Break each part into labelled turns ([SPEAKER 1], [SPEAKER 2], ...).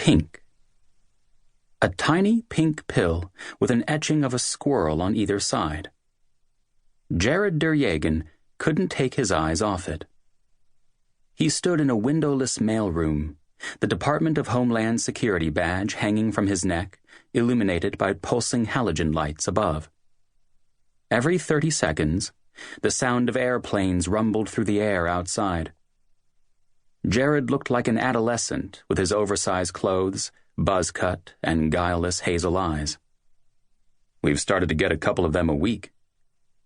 [SPEAKER 1] Pink. A tiny pink pill with an etching of a squirrel on either side. Jared Derjagen couldn't take his eyes off it. He stood in a windowless mailroom, the Department of Homeland Security badge hanging from his neck, illuminated by pulsing halogen lights above. Every 30 seconds, the sound of airplanes rumbled through the air outside. Jared looked like an adolescent with his oversized clothes, buzz cut, and guileless hazel eyes. "We've started to get a couple of them a week,"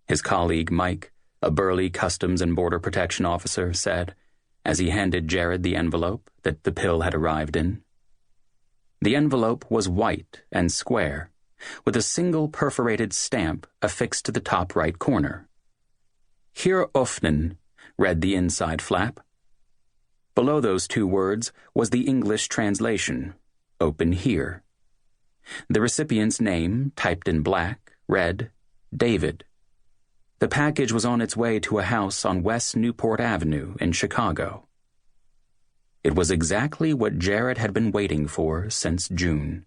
[SPEAKER 1] his colleague Mike, a burly Customs and Border Protection officer, said as he handed Jared the envelope that the pill had arrived in. The envelope was white and square, with a single perforated stamp affixed to the top right corner. "Hier öffnen," read the inside flap. Below those two words was the English translation, "Open here." The recipient's name, typed in black, read, David. The package was on its way to a house on West Newport Avenue in Chicago. It was exactly what Jared had been waiting for since June.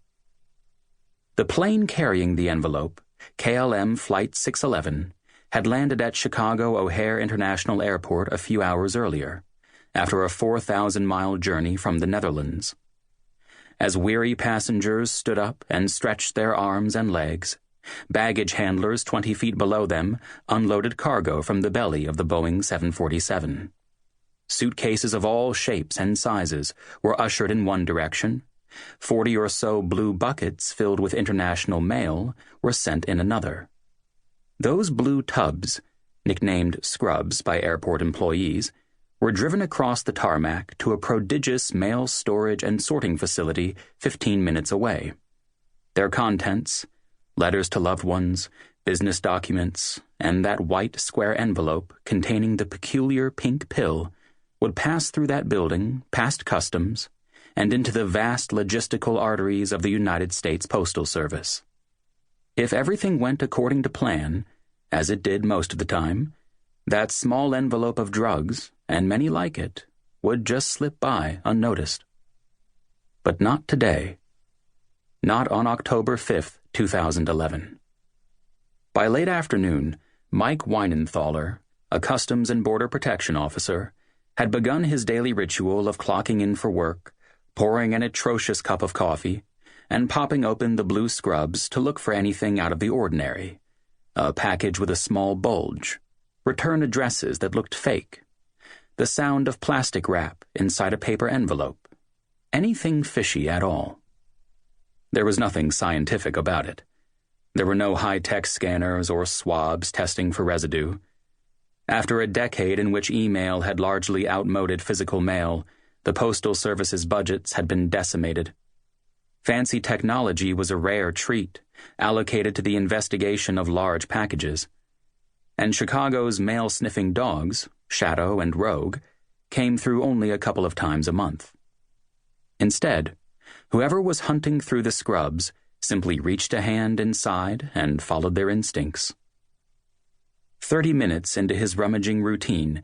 [SPEAKER 1] The plane carrying the envelope, KLM Flight 611, had landed at Chicago O'Hare International Airport a few hours earlier, after a 4,000-mile journey from the Netherlands. As weary passengers stood up and stretched their arms and legs, baggage handlers 20 feet below them unloaded cargo from the belly of the Boeing 747. Suitcases of all shapes and sizes were ushered in one direction. 40 or so blue buckets filled with international mail were sent in another. Those blue tubs, nicknamed scrubs by airport employees, were driven across the tarmac to a prodigious mail storage and sorting facility 15 minutes away. Their contents, letters to loved ones, business documents, and that white square envelope containing the peculiar pink pill, would pass through that building, past customs, and into the vast logistical arteries of the United States Postal Service. If everything went according to plan, as it did most of the time, that small envelope of drugs, and many like it, would just slip by unnoticed. But not today. Not on October 5th, 2011. By late afternoon, Mike Weinenthaler, a Customs and Border Protection officer, had begun his daily ritual of clocking in for work, pouring an atrocious cup of coffee, and popping open the blue scrubs to look for anything out of the ordinary. A package with a small bulge, return addresses that looked fake, the sound of plastic wrap inside a paper envelope, anything fishy at all. There was nothing scientific about it. There were no high-tech scanners or swabs testing for residue. After a decade in which email had largely outmoded physical mail, the Postal Service's budgets had been decimated. Fancy technology was a rare treat, allocated to the investigation of large packages. And Chicago's mail-sniffing dogs, Shadow and Rogue, came through only a couple of times a month. Instead, whoever was hunting through the scrubs simply reached a hand inside and followed their instincts. 30 minutes into his rummaging routine,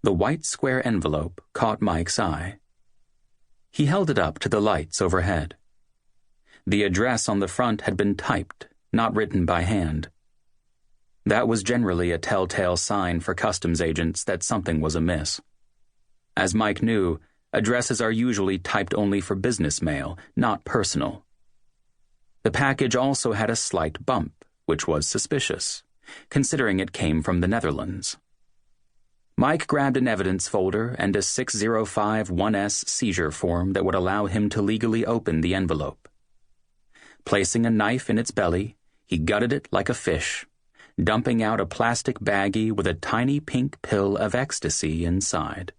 [SPEAKER 1] the white square envelope caught Mike's eye. He held it up to the lights overhead. The address on the front had been typed, not written by hand. That was generally a telltale sign for customs agents that something was amiss. As Mike knew, addresses are usually typed only for business mail, not personal. The package also had a slight bump, which was suspicious, considering it came from the Netherlands. Mike grabbed an evidence folder and a 6051S seizure form that would allow him to legally open the envelope. Placing a knife in its belly, he gutted it like a fish, dumping out a plastic baggie with a tiny pink pill of ecstasy inside.